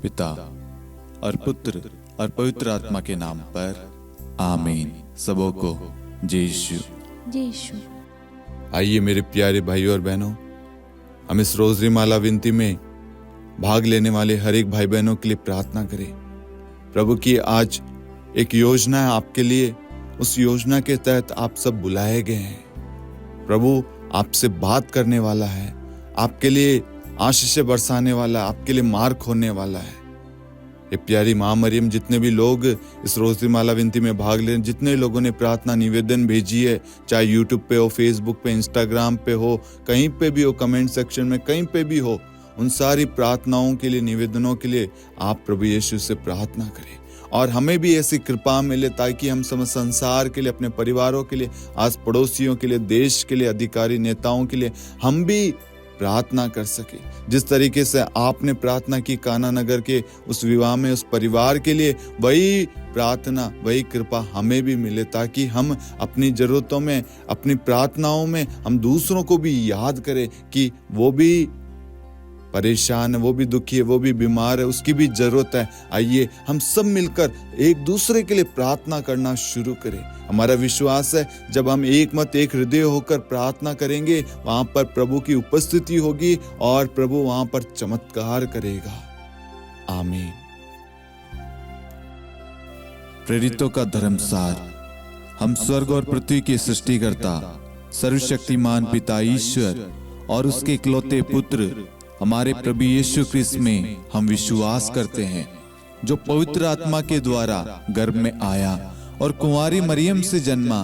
पिता और पुत्र और पवित्र आत्मा के नाम पर आमीन। सबों को जय यीशु। जय यीशु। आइए मेरे प्यारे भाइयों और बहनों, हम इस रोजरी माला विनती में भाग लेने वाले हर एक भाई बहनों के लिए प्रार्थना करें। प्रभु की आज एक योजना है आपके लिए, उस योजना के तहत आप सब बुलाए गए हैं। प्रभु आपसे बात करने वाला है, आपके लिए आशीष बरसाने वाला, आपके लिए मार्ग खोलने वाला है। ये प्यारी माँ मरियम, जितने भी लोग इस रोजरी माला विनती में भाग ले, जितने लोगों ने प्रार्थना निवेदन भेजी है, चाहे यूट्यूब पे हो, फेसबुक पे, इंस्टाग्राम पे हो, कहीं पे भी हो, कमेंट सेक्शन में कहीं पे भी हो, उन सारी प्रार्थनाओं के लिए, निवेदनों के लिए आप प्रभु यीशु से प्रार्थना करें और हमें भी ऐसी कृपा मिले ताकि हम समस्त संसार के लिए, अपने परिवारों के लिए, आस पड़ोसियों के लिए, देश के लिए, अधिकारी नेताओं के लिए हम भी प्रार्थना कर सके। जिस तरीके से आपने प्रार्थना की काना नगर के उस विवाह में, उस परिवार के लिए, वही प्रार्थना, वही कृपा हमें भी मिले ताकि हम अपनी जरूरतों में, अपनी प्रार्थनाओं में हम दूसरों को भी याद करें कि वो भी परेशान है, वो भी दुखी है, वो भी बीमार है, उसकी भी जरूरत है। आइए हम सब मिलकर एक दूसरे के लिए प्रार्थना करना शुरू करें। हमारा विश्वास है जब हम एक मत एक हृदय होकर प्रार्थना करेंगे, वहां पर प्रभु की उपस्थिति होगी और प्रभु वहां पर चमत्कार करेगा। आमीन। प्रेरितों का धर्मसार। हम स्वर्ग और पृथ्वी के सृष्टिकर्ता, सर्वशक्तिमान पिता ईश्वर और उसके इकलौते पुत्र हमारे प्रभु यीशु ख्रिस्त में हम विश्वास करते हैं, जो पवित्र आत्मा के द्वारा गर्भ में आया और कुंवारी मरियम से जन्मा।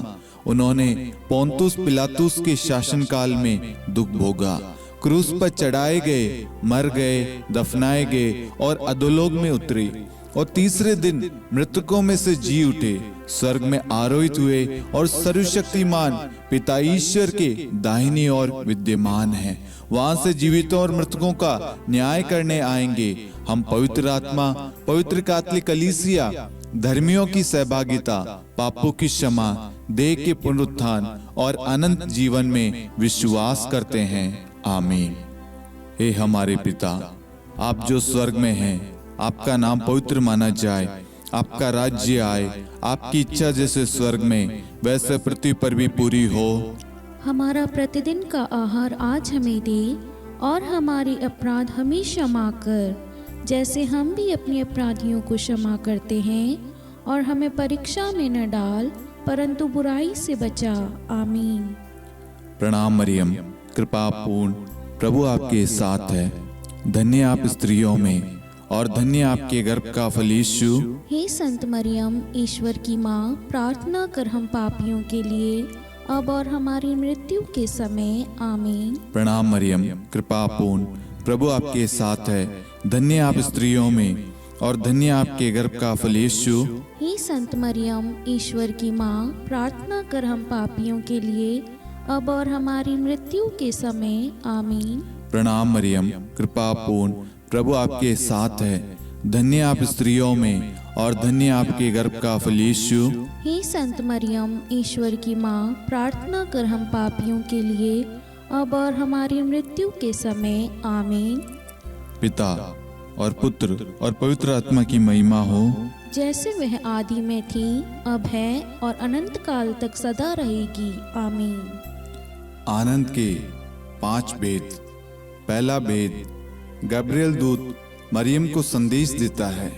उन्होंने पोंतुस पिलातुस के शासनकाल में दुख भोगा, क्रूस पर चढ़ाए गए, मर गए, दफनाए गए और अधोलोक में उतरे और तीसरे दिन मृतकों में से जी उठे, स्वर्ग में आरोहित हुए और सर्वशक्तिमान पिता ईश्वर के दाहिनी ओर विद्यमान हैं। वहां से जीवितों और मृतकों का न्याय करने आएंगे। हम पवित्र आत्मा, पवित्र कैथोलिक कलीसिया, धर्मियों की सहभागिता, पापों की क्षमा, देह के पुनरुत्थान और अनंत जीवन में विश्वास करते हैं। आमीन। हे हमारे पिता, आप जो स्वर्ग में हैं, आपका नाम पवित्र माना जाए, आपका राज्य आए, आपकी इच्छा जैसे स्वर्ग में वैसे पृथ्वी पर भी पूरी हो। हमारा प्रतिदिन का आहार आज हमें दे और हमारे अपराध हमें क्षमा कर, जैसे हम भी अपने अपराधियों को क्षमा करते हैं, और हमें परीक्षा में न डाल परंतु बुराई से बचा। आमीन। प्रणाम मरियम, कृपा पूर्ण, प्रभु आपके साथ है। धन्य आप स्त्रियों में और धन्य आपके गर्भ का फल यीशु। हे संत मरियम, ईश्वर की माँ, प्रार्थना कर हम पापियों के लिए अब और हमारी मृत्यु के समय। आमीन। प्रणाम मरियम, कृपा पूर्ण, प्रभु आपके साथ है। धन्य आप स्त्रियों में और धन्य आपके गर्भ का फल यीशु। हे संत मरियम, ईश्वर की माँ, प्रार्थना कर हम पापियों के लिए अब और हमारी मृत्यु के समय। आमीन। प्रणाम मरियम, कृपा पूर्ण, प्रभु आपके साथ है। धन्य आप स्त्रियों में और धन्य आपके गर्भ का फल यीशु। हे संत मरियम, ईश्वर की माँ, प्रार्थना कर हम पापियों के लिए अब और हमारी मृत्यु के समय। आमीन। पिता और पुत्र और पवित्र आत्मा की महिमा हो, जैसे वह आदि में थी, अब है और अनंत काल तक सदा रहेगी। आमीन। आनंद के 5 भेद। पहला भेद, गब्रिएल दूत मरियम को संदेश देता है।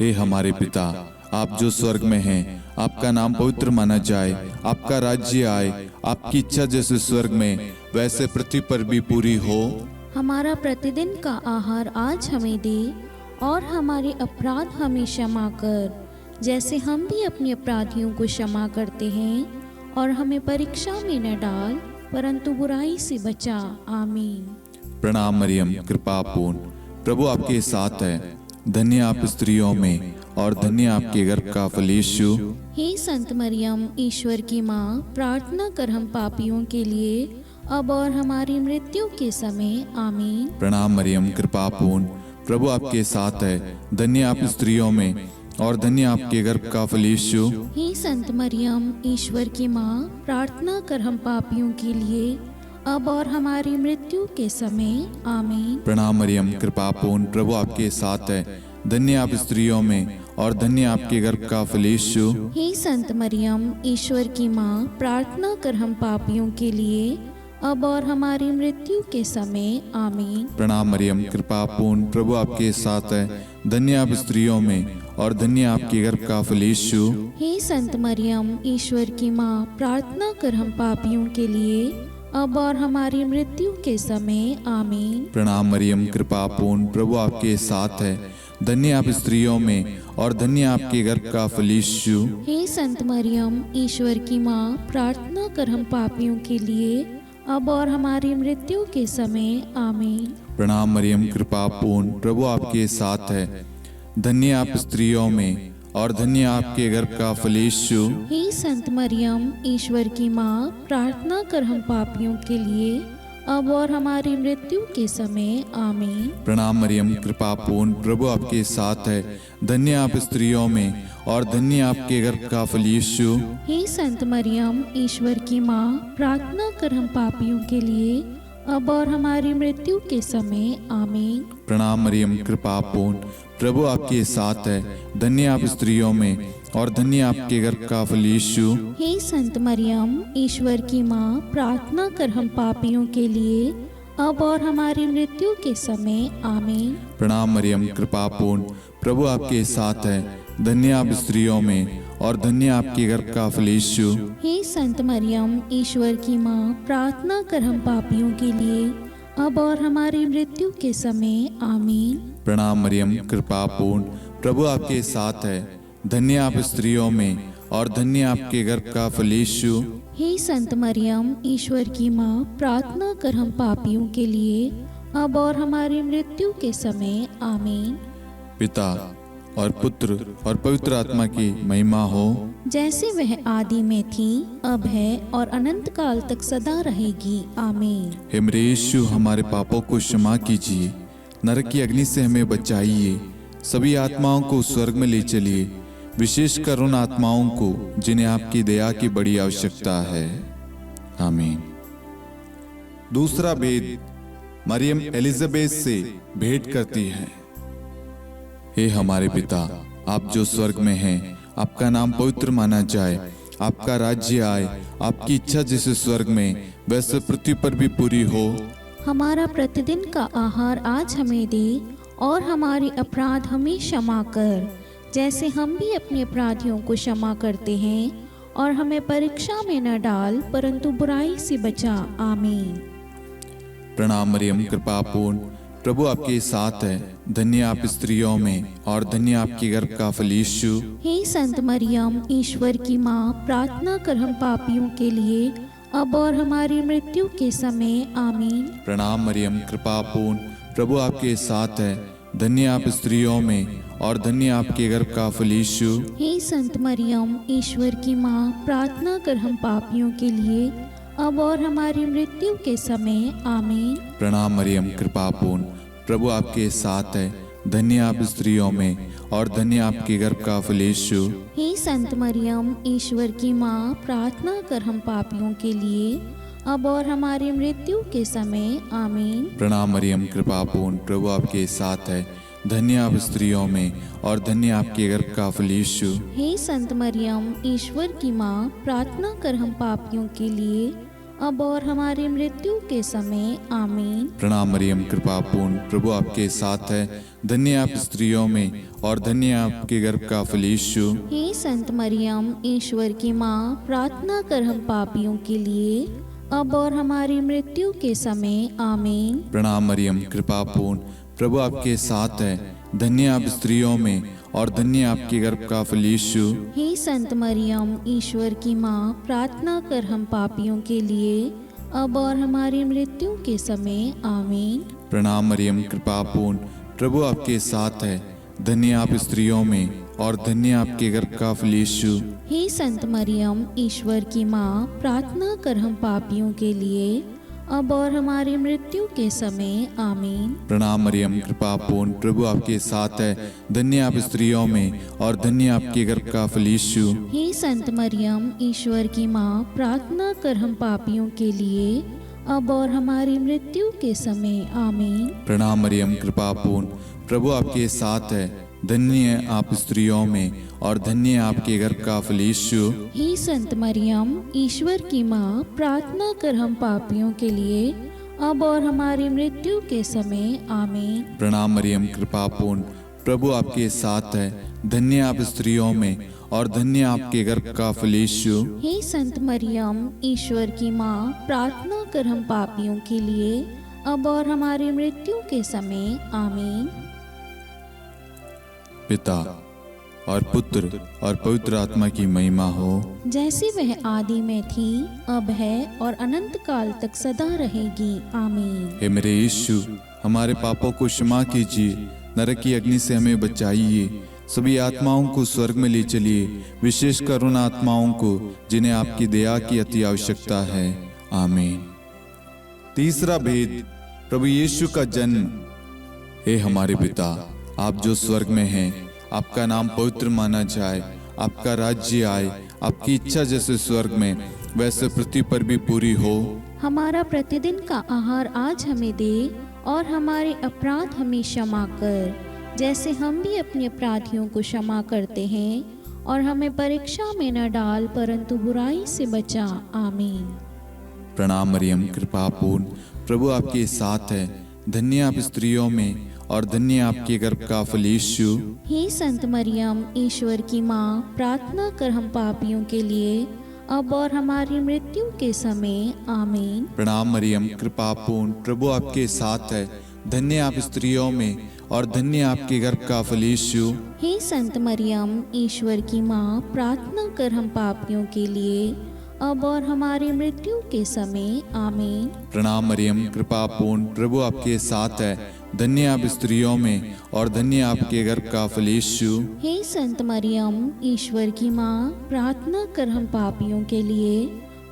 हे हमारे पिता, आप जो स्वर्ग में हैं, आपका नाम पवित्र माना जाए, आपका राज्य आए, आपकी इच्छा जैसे स्वर्ग में वैसे पृथ्वी पर भी पूरी हो। हमारा प्रतिदिन का आहार आज हमें दे और हमारे अपराध हमें क्षमा कर, जैसे हम भी अपने अपराधियों को क्षमा करते हैं, और हमें परीक्षा में न डाल परंतु बुराई से बचा। आमीन। प्रणाम मरियम, कृपा पूर्ण, प्रभु आपके साथ है। धन्य आप स्त्रियों में और धन्य आपके गर्भ का फल यीशु। हे संत मरियम, ईश्वर की माँ, प्रार्थना कर हम पापियों के लिए अब और हमारी मृत्यु के समय। आमीन। प्रणाम मरियम, कृपा पूर्ण, प्रभु आपके साथ है। धन्य आप स्त्रियों में और धन्य आपके गर्भ का फल यीशु। हे संत मरियम, ईश्वर की माँ, प्रार्थना कर हम पापियों के लिए अब और हमारी मृत्यु के समय आमीन। प्रणाम मरियम, कृपा पूर्ण, प्रभु आपके साथ है। धन्य आप स्त्रियों में और धन्य आपके गर्भ का फल यीशु। हे संत मरियम, ईश्वर की माँ, प्रार्थना कर हम पापियों के लिए अब और हमारी मृत्यु के समय आमीन। प्रणाम मरियम, कृपा पूर्ण, प्रभु आपके साथ है। धन्य आप स्त्रियों में और धन्य आपके गर्भ का फल यीशु। हे संत मरियम, ईश्वर की माँ, प्रार्थना कर हम पापियों के लिए अब और हमारी मृत्यु के समय आमीन। प्रणाम मरियम, कृपा पूर्ण, प्रभु आपके साथ है। धन्य आप स्त्रियों में और धन्य आपके गर्भ का फल यीशु। हे संत मरियम, ईश्वर की माँ, प्रार्थना कर हम पापियों के लिए अब और हमारी मृत्यु के समय आमीन। प्रणाम मरियम, कृपा पूर्ण, प्रभु आपके साथ है। धन्य आप स्त्रियों में और धन्य आपके गर्भ का फल यीशु। हे संत मरियम, ईश्वर की माँ, प्रार्थना कर हम पापियों के लिए अब और हमारी मृत्यु के समय आमीन। प्रणाम मरियम, कृपा पूर्ण, प्रभु आपके साथ है। धन्य आप स्त्रियों में और धन्य आपके गर्भ का फल यीशु। हे संत मरियम, ईश्वर की माँ, प्रार्थना कर हम पापियों के लिए अब और हमारी मृत्यु के समय आमीन। प्रणाम मरियम, कृपा पूर्ण, प्रभु आपके साथ है। धन्य आप स्त्रियों में और धन्य आपके गर्भ का फल यीशु। हे संत मरियम, ईश्वर की माँ, प्रार्थना कर हम पापियों के लिए अब और हमारी मृत्यु के समय आमीन। प्रणाम मरियम, कृपा पूर्ण, प्रभु आपके साथ है। धन्य आप स्त्रियों में और धन्य आपके गर्भ का फल यीशु। हे संत मरियम, ईश्वर की माँ, प्रार्थना कर हम पापियों के लिए अब और हमारी मृत्यु के समय आमीन। प्रणाम मरियम, कृपा पूर्ण, प्रभु आपके साथ है। धन्य आप स्त्रियों में और धन्य आपके गर्भ का फल यीशु। हे संत मरियम, ईश्वर की माँ, प्रार्थना कर हम पापियों के लिए अब और हमारी मृत्यु के समय आमीन। पिता और पुत्र और पवित्र आत्मा की महिमा हो, जैसे वह आदि में थी, अब है और अनंत काल तक सदा रहेगी आमीन। हे मेरे यीशु, हमारे पापों को क्षमा कीजिए, नरक की अग्नि से हमें बचाइए, सभी आत्माओं को स्वर्ग में ले चलिए, विशेषकर उन आत्माओं को जिन्हें आपकी दया की बड़ी आवश्यकता है। आमीन। दूसरा भेद, मरियम एलिजाबेथ से भेंट करती है। हे हमारे पिता, आप जो स्वर्ग में हैं, आपका नाम पवित्र माना जाए, आपका राज्य आए, आपकी इच्छा जैसे स्वर्ग में वैसे पृथ्वी पर भी पूरी हो। हमारा प्रतिदिन का आहार आज हमें दे और हमारे अपराध हमें क्षमा कर, जैसे हम भी अपने अपराधियों को क्षमा करते हैं, और हमें परीक्षा में न डाल परंतु बुराई से बचा आमीन। प्रणाम मरियम, कृपा पूर्ण, प्रभु आपके साथ है। धन्य आप स्त्रियों में और धन्य आपके गर्भ का फल यीशु। हे संत मरियम, ईश्वर की माँ, प्रार्थना कर हम पापियों के लिए अब और हमारी मृत्यु के समय आमीन। प्रणाम मरियम, कृपा पूर्ण, प्रभु आपके साथ है। धन्य आप स्त्रियों में और धन्य आपके गर्भ का फल यीशु। हे संत मरियम, ईश्वर की माँ, प्रार्थना कर हम पापियों के लिए अब और हमारी मृत्यु के समय आमीन। प्रणाम मरियम, कृपा पूर्ण, प्रभु आपके साथ है। धन्य आप स्त्रियों में और धन्य आपके गर्भ का फल यीशु। हे संत मरियम, ईश्वर की माँ, प्रार्थना कर हम पापियों के लिए अब और हमारी मृत्यु के समय आमीन। प्रणाम मरियम, कृपा पूर्ण, प्रभु आपके साथ है। धन्य आप स्त्रियों में और धन्य आपके गर्भ का फल यीशु। हे संत मरियम, ईश्वर की माँ, प्रार्थना कर हम पापियों के लिए अब और हमारी मृत्यु के समय आमीन। प्रणाम मरियम, कृपा पूर्ण, प्रभु आपके साथ है। धन्य आप स्त्रियों में और धन्य आपके गर्भ का फल यीशु। हे संत मरियम, ईश्वर की माँ, प्रार्थना कर हम पापियों के लिए अब और हमारी मृत्यु के समय आमीन। प्रणाम मरियम, कृपा पूर्ण, प्रभु आपके साथ है। धन्य आप स्त्रियों में और धन्य आपके गर्भ का फल यीशु। हे संत मरियम, ईश्वर की माँ, प्रार्थना कर हम पापियों के लिए अब और हमारी मृत्यु के समय आमीन। प्रणाम मरियम, कृपा पूर्ण, प्रभु आपके साथ है। धन्य आप स्त्रियों में और धन्य आपके गर्भ का फल यीशु। हे संत मरियम, ईश्वर की माँ, प्रार्थना कर हम पापियों के लिए अब और हमारी मृत्यु के समय आमीन। प्रणाम मरियम, कृपा पूर्ण, प्रभु आपके साथ है। धन्य आप स्त्रियों में और धन्य आपके गर्भ का फल यीशु। हे संत मरियम, ईश्वर की माँ, प्रार्थना कर हम पापियों के लिए अब और हमारी मृत्यु के समय आमीन। प्रणाम मरियम, कृपा पूर्ण, प्रभु आपके साथ है। धन्य है आप स्त्रियों में और धन्य है आपके गर्भ का फल यीशु। हे संत मरियम, ईश्वर की माँ, प्रार्थना कर हम पापियों के लिए, अब और हमारी मृत्यु के समय आमीन। प्रणाम मरियम, कृपा पूर्ण, प्रभु आपके साथ है। धन्य आप स्त्रियों में और धन्य आपके गर्भ का फल यीशु। हे संत मरियम, ईश्वर की माँ, प्रार्थना कर हम पापियों के लिए, अब और हमारी मृत्यु के समय आमीन। पिता और पुत्र और पवित्र आत्मा की महिमा हो, जैसे वह आदि में थी, अब है और अनंत काल तक सदा रहेगी आमीन। हे मेरे यीशु, हमारे पापों को क्षमा कीजिए, नरक की अग्नि से हमें बचाइए, सभी आत्माओं को स्वर्ग में ले चलिए, विशेषकर उन आत्माओं को जिन्हें आपकी दया की अति आवश्यकता है। आमीन। तीसरा भेद, प्रभु यीशु का जन्म। हे हमारे पिता, आप जो स्वर्ग में हैं, आपका नाम पवित्र माना जाए, आपका राज्य आए, आपकी इच्छा जैसे स्वर्ग में वैसे पृथ्वी पर भी पूरी हो। हमारा प्रतिदिन का आहार आज हमें दे, और हमारे अपराध हमें क्षमा कर, जैसे हम भी अपने अपराधियों को क्षमा करते हैं, और हमें परीक्षा में न डाल, परंतु बुराई से बचा। आमीन। प्रणाम मरियम, कृपा पूर्ण, प्रभु आपके साथ है। धन्य आप स्त्रियों में और धन्य आपके गर्भ का फल यीशु। हे संत मरियम, ईश्वर की माँ, प्रार्थना कर हम पापियों के लिए, अब और हमारी मृत्यु के समय आमीन। प्रणाम मरियम, कृपा पूर्ण, प्रभु आपके साथ है। धन्य आप स्त्रियों में और धन्य आपके गर्भ का फल यीशु। हे संत मरियम, ईश्वर की माँ, प्रार्थना कर हम पापियों के लिए, अब और हमारी मृत्यु के समय आमीन। प्रणाम मरियम, कृपा पूर्ण, प्रभु आपके साथ है। धन्य आप स्त्रियों में और धन्य आपके गर्भ का फल यीशु। हे संत मरियम, ईश्वर की माँ, प्रार्थना कर हम पापियों के लिए,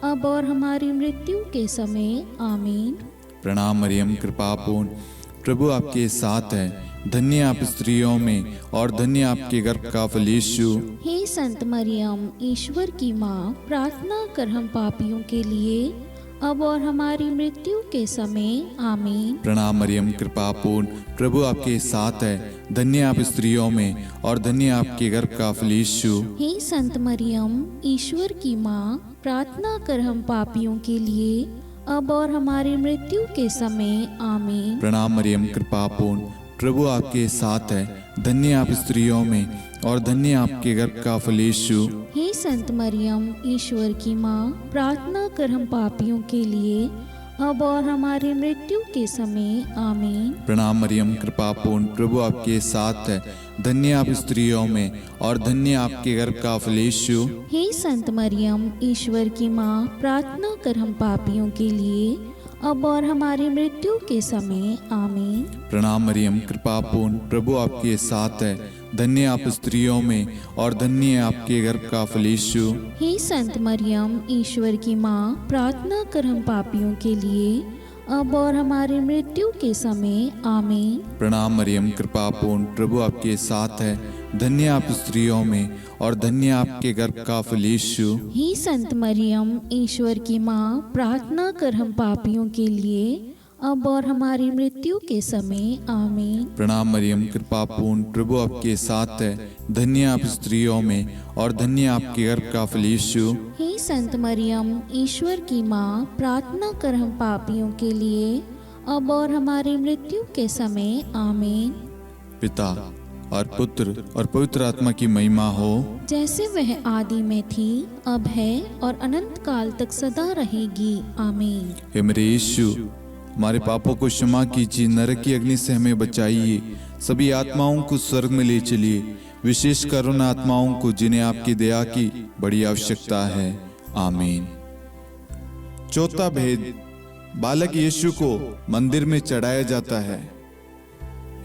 अब और हमारी मृत्यु के समय आमीन। प्रणाम मरियम, कृपा पूर्ण, प्रभु आपके साथ है। धन्य आप स्त्रियों में और धन्य आपके गर्भ का फल यीशु। हे संत मरियम, ईश्वर की माँ, प्रार्थना कर हम पापियों के लिए, अब और हमारी मृत्यु के समय आमीन। प्रणाम मरियम, कृपा पूर्ण, प्रभु आपके साथ है। धन्य आप स्त्रियों में और धन्य आपके गर्भ का फल यीशु। हे संत मरियम, ईश्वर की माँ, प्रार्थना कर हम पापियों के लिए, अब और हमारी मृत्यु के समय आमीन। प्रणाम मरियम, कृपा पूर्ण, प्रभु आपके साथ है। धन्य आप स्त्रियों में और धन्य आपके गर्भ का फल यीशु। हे संत मरियम, ईश्वर की माँ, प्रार्थना कर हम पापियों के लिए, अब और हमारी मृत्यु के समय आमीन। प्रणाम मरियम, कृपा पूर्ण, प्रभु आपके साथ है। धन्य आप स्त्रियों में और धन्य आपके गर्भ का फल यीशु। हे संत मरियम, ईश्वर की माँ, प्रार्थना कर हम पापियों के लिए, अब और हमारी मृत्यु के समय आमीन। प्रणाम मरियम, कृपा पूर्ण, प्रभु आपके साथ है। धन्य आप स्त्रियों में और धन्य आपके गर्भ का फल यीशु। हे संत मरियम, ईश्वर की माँ, प्रार्थना कर हम पापियों के लिए, अब और हमारी मृत्यु के समय आमीन। प्रणाम मरियम, कृपा पूर्ण, प्रभु आपके साथ है। धन्य आप स्त्रियों में और धन्य आपके गर्भ का फल यीशु। हे संत मरियम, ईश्वर की माँ, प्रार्थना कर हम पापियों के लिए, अब और हमारी मृत्यु के समय आमीन। प्रणाम मरियम, कृपा पूर्ण, प्रभु आपके साथ है। धन्य आप स्त्रियों में और धन्य आपके गर्भ का फल यीशु। हे संत मरियम, ईश्वर की माँ, प्रार्थना कर हम पापियों के लिए, अब और हमारी मृत्यु के समय आमीन। पिता और पुत्र और पवित्र आत्मा की महिमा हो, जैसे वह आदि में थी, अब है और अनंत काल तक सदा रहेगी आमीन। हे मेरे यीशु, हमारे पापों को क्षमा कीजिए, नरक की अग्नि से हमें बचाइए, सभी आत्माओं को स्वर्ग में ले चलिए, विशेषकर उन आत्माओं को जिन्हें आपकी दया की बड़ी आवश्यकता है। आमीन। चौथा भेद, बालक यीशु को मंदिर में चढ़ाया जाता है।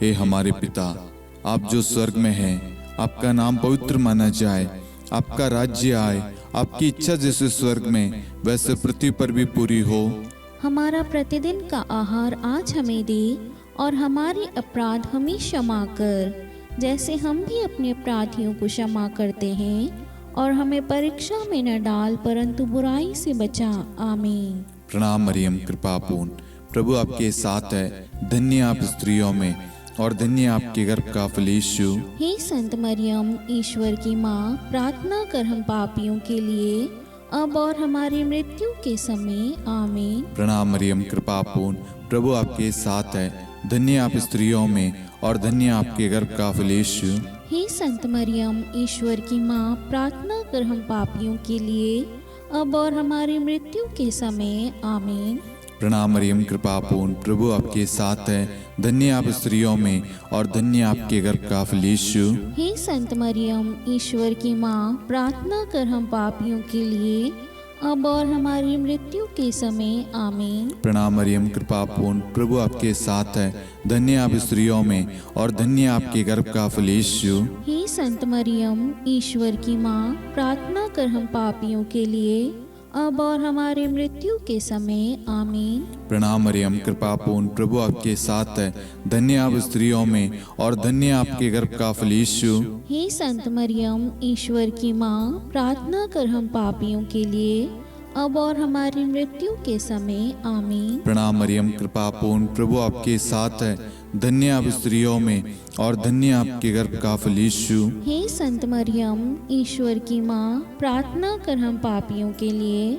हे हमारे पिता, आप जो स्वर्ग में हैं, आपका नाम पवित्र माना जाए, आपका राज्य आए, आपकी इच्छा जैसे स्वर्ग में वैसे पृथ्वी पर भी पूरी हो। हमारा प्रतिदिन का आहार आज हमें दे, और हमारे अपराध हमें क्षमा कर, जैसे हम भी अपने अपराधियों को क्षमा करते हैं, और हमें परीक्षा में न डाल, परंतु बुराई से बचा। आमीन। प्रणाम मरियम कृपा पूर्ण, प्रभु आपके साथ है, धन्य आप स्त्रियों में और धन्य आपके गर्भ का फल यीशु। हे संत मरियम, ईश्वर की माँ, प्रार्थना कर हम पापियों के लिए अब और हमारी मृत्यु के समय आमीन। प्रणाम मरियम कृपा पूर्ण, प्रभु आपके साथ है, धन्य आप स्त्रियों में और धन्य आपके गर्भ का फल यीशु। हे संत मरियम, ईश्वर की माँ, प्रार्थना कर हम पापियों के लिए अब और हमारी मृत्यु के समय आमीन। प्रणाम मरियम कृपा पूर्ण, प्रभु आपके साथ है, धन्य आप स्त्रियों में और धन्य आपके गर्भ का फल यीशु। हे संत मरियम, ईश्वर की माँ, प्रार्थना कर हम पापियों के लिए अब और हमारी मृत्यु के समय आमीन। प्रणाम मरियम कृपा पूर्ण, प्रभु आपके साथ है, धन्य आप स्त्रियों में और धन्य आपके गर्भ का फल यीशु। हे संत मरियम, ईश्वर की माँ, प्रार्थना कर हम पापियों के लिए अब और हमारी मृत्यु के समय आमीन। प्रणाम मरियम कृपा पूर्ण, प्रभु आपके साथ है, धन्य आप स्त्रियों में और धन्य आपके गर्भ का फल यीशु। हे संत मरियम, ईश्वर की माँ, प्रार्थना कर हम पापियों के लिए अब और हमारी मृत्यु के समय आमीन। प्रणाम मरियम कृपा पूर्ण, प्रभु आपके साथ है, धन्य आप स्त्रियों में और धन्य आपके गर्भ का फल यीशु। हे संत मरियम, ईश्वर की माँ, प्रार्थना कर हम पापियों के लिए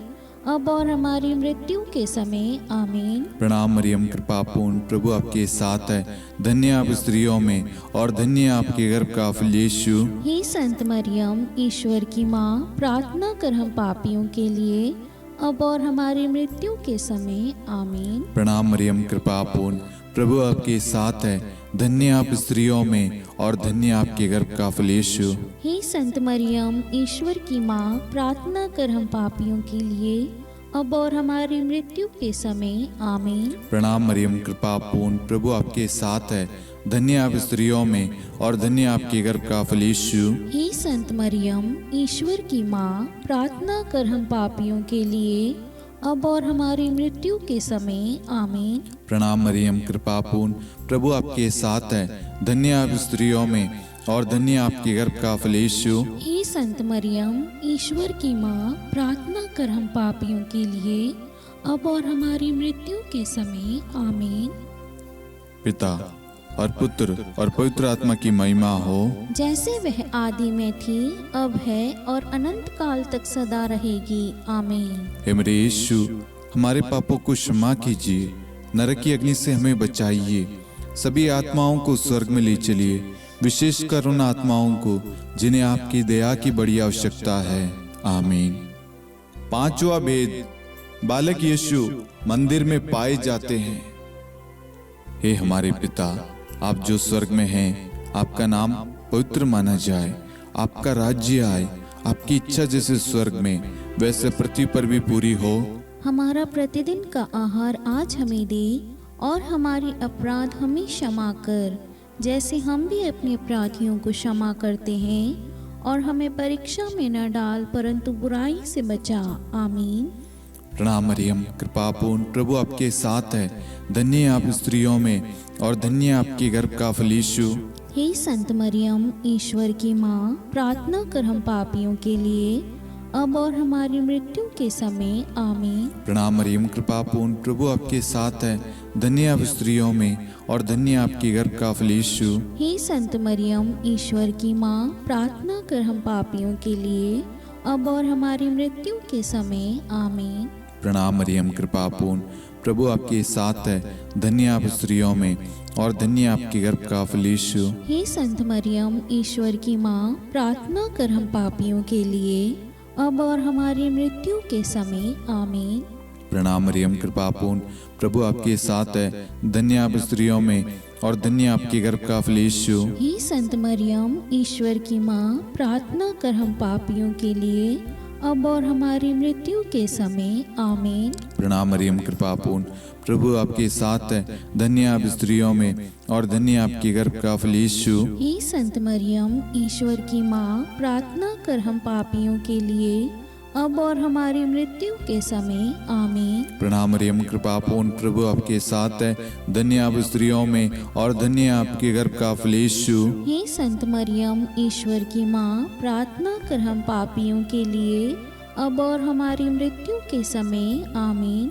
अब और हमारी मृत्यु के समय आमीन। प्रणाम मरियम कृपा पूर्ण, प्रभु आपके साथ है, धन्य आप स्त्रियों में और धन्य आपके गर्भ का फल यीशु। हे संत मरियम, ईश्वर की माँ, प्रार्थना कर हम पापियों के लिए अब और हमारी मृत्यु के समय आमीन। प्रणाम मरियम कृपा पूर्ण, प्रभु आपके साथ है, धन्य आप स्त्रियों में और धन्य आपके गर्भ का फल यीशु। हे संत मरियम, ईश्वर की माँ, प्रार्थना कर हम पापियों के लिए अब और हमारी मृत्यु के समय आमीन। प्रणाम मरियम कृपा पूर्ण, प्रभु आपके साथ है, धन्य आप स्त्रियों में और धन्य आपके गर्भ का फल यीशु। हे संत मरियम, ईश्वर की माँ, प्रार्थना कर हम पापियों के लिए अब और हमारी मृत्यु के समय आमीन। प्रणाम मरियम कृपा पूर्ण, प्रभु आपके साथ है, धन्य आप स्त्रियों में और धन्य आपके गर्भ का फल यीशु। हे संत मरियम, ईश्वर की माँ, प्रार्थना कर हम पापियों के लिए अब और हमारी मृत्यु के समय आमीन। पिता और पुत्र और पवित्र आत्मा की महिमा हो, जैसे वह आदि में थी, अब है और अनंत काल तक सदा रहेगी आमीन। हे मेरे यीशु, हमारे पापों को क्षमा कीजिए, नरक की अग्नि से हमें बचाइए, सभी आत्माओं को स्वर्ग में ले चलिए, विशेषकर उन आत्माओं को जिन्हें आपकी दया की बड़ी आवश्यकता है आमीन। पांचवा भेद, बालक यीशु मंदिर में पाए जाते हैं। हे हमारे पिता, आप जो स्वर्ग में हैं, आपका नाम पवित्र माना जाए, आपका राज्य आए, आपकी इच्छा जैसे स्वर्ग में वैसे पृथ्वी पर भी पूरी हो। हमारा प्रतिदिन का आहार आज हमें दे और हमारी अपराध हमें क्षमा कर, जैसे हम भी अपने अपराधियों को क्षमा करते हैं, और हमें परीक्षा में न डाल परंतु बुराई से बचा आमीन। प्रणाम मरियम कृपा पूर्ण, प्रभु आपके साथ है, धन्य आप स्त्रियों में और धन्य आपके गर्भ का फल यीशु। हे संत मरियम, ईश्वर की माँ, प्रार्थना कर हम पापियों के लिए अब और हमारी मृत्यु के समय आमीन। प्रणाम मरियम कृपा पूर्ण, प्रभु आपके साथ है, धन्य आप स्त्रियों में और धन्य आपके गर्भ का फल यीशु। हे संत मरियम, ईश्वर की माँ, प्रार्थना कर हम पापियों के लिए अब और हमारी मृत्यु के समय आमीन। प्रणाम मरियम कृपा पूर्ण, प्रभु आपके साथ है, धन्य आप स्त्रियों में और धन्य आपके गर्भ का फल यीशु। हे संत मरियम, ईश्वर की माँ, प्रार्थना कर हम पापियों के लिए अब और हमारी मृत्यु के समय आमीन। प्रणाम मरियम कृपा पूर्ण, प्रभु आपके साथ है, धन्य आप स्त्रियों में और धन्य आपके गर्भ का फल यीशु। हे संत मरियम, ईश्वर की माँ, प्रार्थना कर हम पापियों के लिए अब और हमारी मृत्यु के समय आमीन। प्रणाम मरियम कृपा पूर्ण, प्रभु आपके साथ है, धन्य आप स्त्रियों में और धन्य आपके गर्भ का फल यीशु। हे संत मरियम, ईश्वर की माँ, प्रार्थना कर हम पापियों के लिए अब और हमारी मृत्यु के समय आमीन। प्रणाम मरियम कृपा पूर्ण, प्रभु आपके साथ है, धन्य आप स्त्रियों में और धन्य आपके गर्भ का फल यीशु। हे संत मरियम, ईश्वर की माँ, प्रार्थना कर हम पापियों के लिए अब और हमारी मृत्यु के समय आमीन।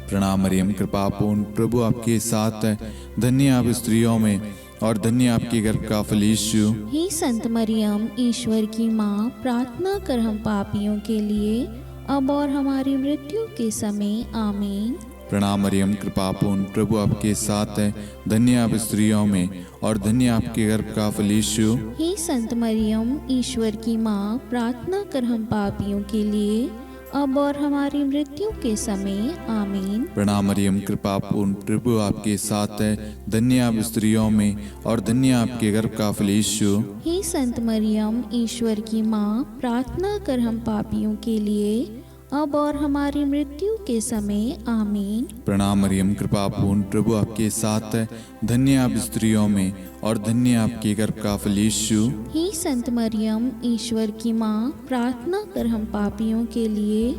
प्रणाम मरियम, कृपा पूर्ण, प्रभु आपके साथ है। धन्य आप स्त्रियों में और धन्य आपके गर्भ का फल यीशु। हे संत मरियम, ईश्वर की माँ, प्रार्थना कर हम पापियों के लिए, अब और हमारी मृत्यु के समय। आमीन। प्रणाम मरियम, कृपा पूर्ण, प्रभु आपके साथ है। धन्य आप स्त्रियों में और धन्य आपके गर्भ का फल यीशु। हे संत मरियम, ईश्वर की माँ, प्रार्थना कर हम पापियों के लिए, अब और हमारी मृत्यु के समय। आमीन। प्रणाम मरियम, कृपा पूर्ण, प्रभु आपके साथ है। धन्य आप स्त्रियों में और धन्य आपके गर्भ का फल यीशु। हे संत मरियम, ईश्वर की माँ, प्रार्थना कर हम पापियों के लिए, अब और हमारी मृत्यु के समय। आमीन। प्रणाम मरियम, कृपा पूर्ण, प्रभु आपके साथ है। धन्य आप स्त्रियों में और धन्य आपके गर्भ का फल यीशु। हे संत मरियम, ईश्वर की माँ, प्रार्थना कर हम पापियों के लिए,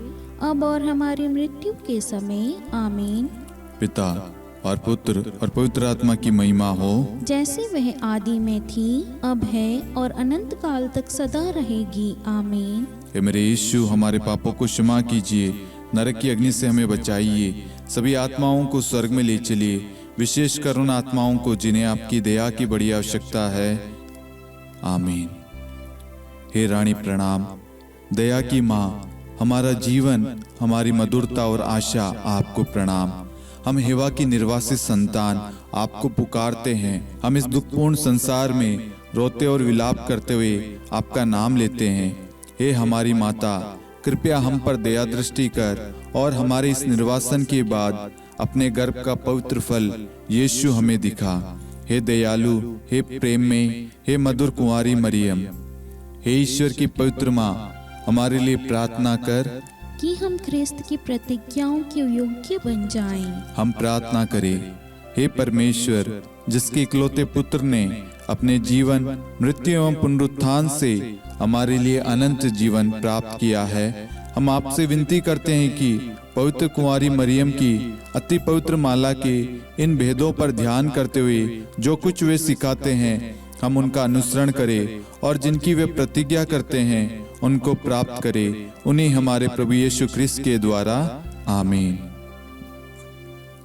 अब और हमारी मृत्यु के समय। आमीन। पिता और पुत्र और पवित्र आत्मा की महिमा हो, जैसे वह आदि में थी, अब है और अनंत काल तक सदा रहेगी। आमीन। हे मेरे यीशु, हमारे पापों को क्षमा कीजिए, नरक की अग्नि से हमें बचाइए, सभी आत्माओं को स्वर्ग में ले चलिए, विशेषकर उन आत्माओं को जिन्हें आपकी दया की बड़ी आवश्यकता है। आमीन। हे रानी प्रणाम, दया की माँ, हमारा जीवन, हमारी मधुरता और आशा आपको प्रणाम। हम हेवा की निर्वासित संतान आपको पुकारते हैं। हम इस दुखपूर्ण संसार में रोते और विलाप करते हुए आपका नाम लेते हैं। हे हमारी माता, कृपया हम पर दया दृष्टि कर और हमारे इस निर्वासन के बाद अपने गर्भ का पवित्र फल यीशु हमें दिखा। हे दयालु, हे प्रेम में, हे मधुर कुंवारी मरियम, हे ईश्वर की पवित्र माँ, हमारे लिए प्रार्थना कर कि हम ख्रिस्त की प्रतिज्ञाओं के योग्य बन जाएं। हम प्रार्थना करें। हे परमेश्वर, जिसके इकलौते पुत्र ने अपने जीवन, मृत्यु एवं पुनरुत्थान से हमारे लिए अनंत जीवन प्राप्त किया है, हम आपसे विनती करते हैं कि पवित्र कुंवारी मरियम की अति पवित्र माला के इन भेदों पर ध्यान करते हुए जो कुछ वे सिखाते हैं, हम उनका अनुसरण करें और जिनकी वे प्रतिज्ञा करते हैं उनको प्राप्त करें। उन्हीं हमारे प्रभु यीशु ख्रिस्त के द्वारा। आमीन।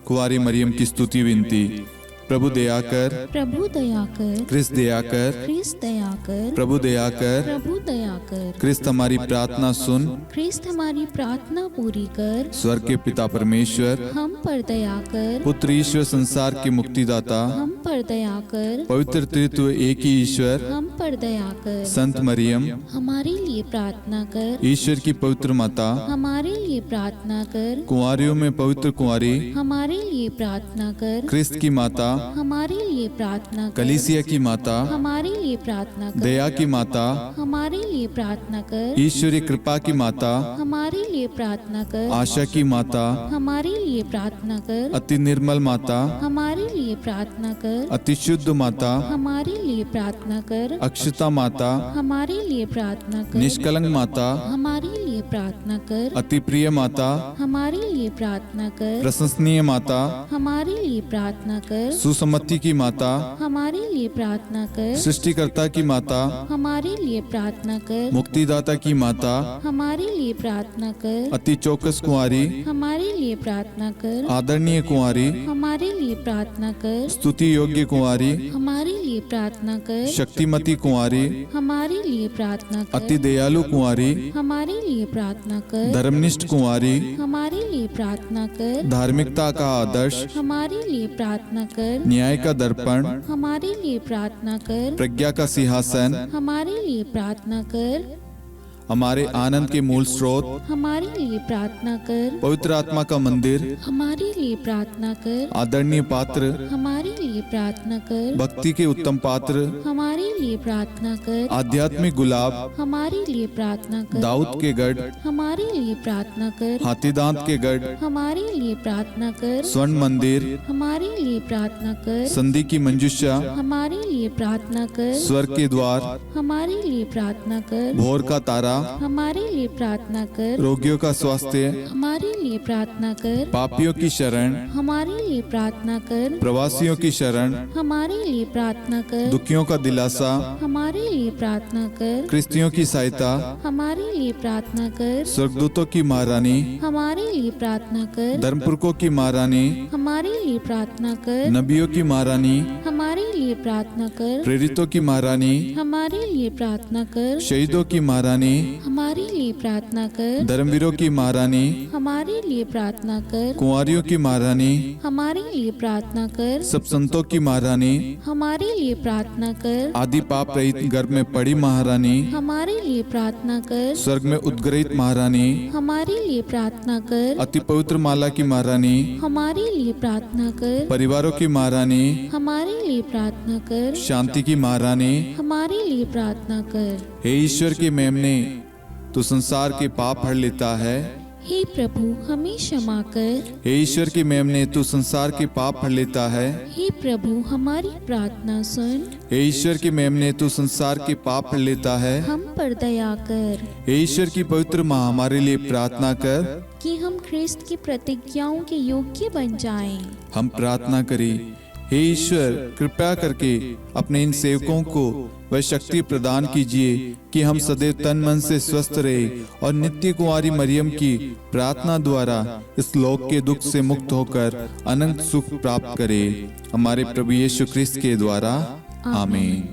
कुंवारी मरियम की स्तुति विनती। प्रभु दया कर, प्रभु दया कर, ख्रिस्त दया कर, ख्रिस्त दया कर, प्रभु दया कर, प्रभु दया कर, ख्रिस्त हमारी प्रार्थना सुन। ख्रिस्त हमारी प्रार्थना पूरी कर, स्वर्ग के पिता परमेश्वर, हम पर दया कर, पुत्र ईश्वर संसार के मुक्तिदाता, हम पर दया कर, पवित्र त्रित्व एक ही ईश्वर, हम पर दया कर, संत मरियम, हमारे लिए प्रार्थना कर, ईश्वर की पवित्र माता, हमारे लिए प्रार्थना कर, कुंवारियों में पवित्र कुंवारी, हमारे लिए प्रार्थना कर, ख्रिस्त की माता, हमारे लिए प्रार्थना कर, कलीसिया की माता, हमारे लिए प्रार्थना कर, दया की माता, हमारे लिए प्रार्थना कर, ईश्वरी कृपा की माता, हमारे लिए प्रार्थना कर, आशा की माता, हमारे लिए प्रार्थना कर, अति निर्मल माता, हमारे लिए प्रार्थना कर, अति शुद्ध माता, हमारे लिए प्रार्थना कर, अक्षता माता, हमारे लिए प्रार्थना कर, निष्कलंक माता, हमारे लिए प्रार्थना कर, अति प्रिय माता, हमारे लिए प्रार्थना कर, प्रशंसनीय माता, हमारे लिए प्रार्थना कर, सुसम्मति की माता, हमारे लिए प्रार्थना कर, सृष्टिकर्ता की माता, हमारे लिए प्रार्थना कर, मुक्तिदाता की माता, हमारे लिए प्रार्थना कर, अति चौकस कुंवारी, हमारे लिए प्रार्थना कर, आदरणीय कुंवारी, हमारे लिए प्रार्थना कर, स्तुति योग्य कुंवारी, हमारे लिए प्रार्थना कर, शक्तिमती कुंवारी, हमारे लिए प्रार्थना अति कर, दयालु कुंवारी, हमारे लिए प्रार्थना कर, धर्मनिष्ठ कुंवारी, हमारे लिए प्रार्थना कर, धार्मिकता का आदर्श, हमारे लिए प्रार्थना कर, न्याय का दर्पण, हमारे लिए प्रार्थना कर, प्रज्ञा का सिंहासन, हमारे लिए प्रार्थना कर, हमारे आनंद के मूल स्रोत, हमारे लिए प्रार्थना कर, पवित्र आत्मा का मंदिर, हमारे लिए प्रार्थना कर, आदरणीय पात्र, हमारे लिए प्रार्थना कर, भक्ति के उत्तम पात्र, हमारे लिए प्रार्थना कर, आध्यात्मिक गुलाब, हमारे लिए प्रार्थना कर, दाऊद के गढ़, हमारे लिए प्रार्थना कर, हाथीदांत के गढ़, हमारे लिए प्रार्थना कर, स्वर्ण मंदिर, हमारे लिए प्रार्थना कर, संधि की मंजुषा, हमारे लिए प्रार्थना कर, स्वर्ग के द्वार, हमारे लिए प्रार्थना कर, भोर का तारा, हमारे लिए प्रार्थना कर। रोगियों का स्वास्थ्य, हमारे लिए प्रार्थना कर। पापियों की शरण, हमारे लिए प्रार्थना कर। प्रवासियों की शरण, हमारे लिए प्रार्थना कर। दुखियों का दिलासा, हमारे लिए प्रार्थना कर। क्रिस्तियों की सहायता, हमारे लिए प्रार्थना कर। स्वर्गदूतों की महारानी, हमारे लिए प्रार्थना कर। धर्मपुरखों की महारानी, हमारे लिए प्रार्थना कर। नबियों की महारानी, हमारे लिए प्रार्थना कर। प्रेरितों की महारानी, हमारे लिए प्रार्थना कर। शहीदों की महारानी, हमारे लिए प्रार्थना कर। धर्मवीरों की महारानी, हमारे लिए प्रार्थना कर। कुंवारियों की महारानी, हमारे लिए प्रार्थना कर। सब संतों की महारानी, हमारे लिए प्रार्थना कर। आदि पाप रहित गर्भ में पड़ी महारानी, हमारे लिए प्रार्थना कर। स्वर्ग में उद्गृहित महारानी, हमारे लिए प्रार्थना कर। अति पवित्र माला की महारानी, हमारे लिए प्रार्थना कर। परिवारों की महारानी, हमारे लिए प्रार्थना कर। शांति की महारानी, हमारे लिए प्रार्थना कर। हे ईश्वर की मेमने, तू संसार के पाप हर लेता है। हे प्रभु हमें क्षमा कर। हे ईश्वर की मेमने, तू संसार के पाप हर लेता है। हे प्रभु हमारी प्रार्थना सुन। हे ईश्वर की मेमने, तू संसार के पाप हर लेता है। हम पर दया कर हे ईश्वर की पवित्र माँ, हमारे लिए प्रार्थना कर। कि हम ख्रिस्त की प्रतिज्ञाओं के योग्य बन जाएं। हम प्रार्थना करें, हे ईश्वर कृपया करके अपने इन सेवकों को वह शक्ति प्रदान कीजिए कि हम सदैव तन मन से स्वस्थ रहे और नित्य कुंवारी मरियम की प्रार्थना द्वारा इस लोक के दुख से मुक्त होकर अनंत सुख प्राप्त करें। हमारे प्रभु यीशु ख्रिस्त के द्वारा आमीन।